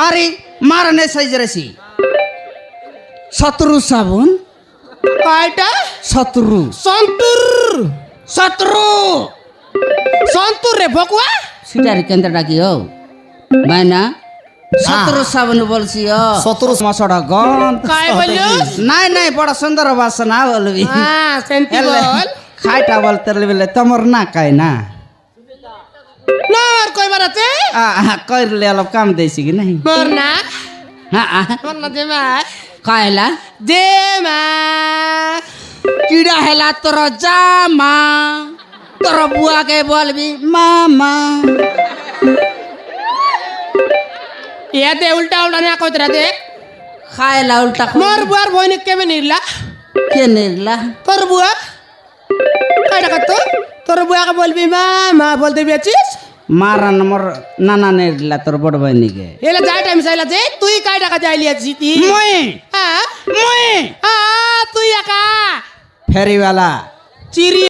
আরে মারানে সাইজ রেছি শত্রু সাবুন কয়টা শত্রু সন্তুর শত্রু সন্তুর রে ভকুয়া সিটারি কেন্দ্র ডাকি ও মাইনা শত্রু সাবুন বলছি ও শত্রু মশড়া গন কয় বলিও নাই নাই বড় সুন্দর বাসনা বলবি হ্যাঁ সেন্টি এলে বল খাইটা বলতে বলে তোমার না কাই না না আর কয়বার আছে কইলে অলপ কাম দিয়েছি কি নাই মোর না হ্যাঁ মোর না দে মা কাইলা দে মা কিড়া হেলা তোর জামা তোর বুয়াকে বলবি মামা ইয়া দে উল্টা উল্টা না কইতরা দে খাইলা উল্টা মোর বুয়ার বইনি কেমন নিরলা কে নিরলা তোর বুয়া কয়টা কত তোর বুয়াকে বলবি মা মা বলতে বেচিস মারান মোর নানা নিরলা তোর বড় বইনিকে এলা যাই টাইম চাইলা যে তুই কয় টাকা যাইলি আছি তি মই হ্যাঁ মই হ্যাঁ তুই একা ফেরিওয়ালা চিরি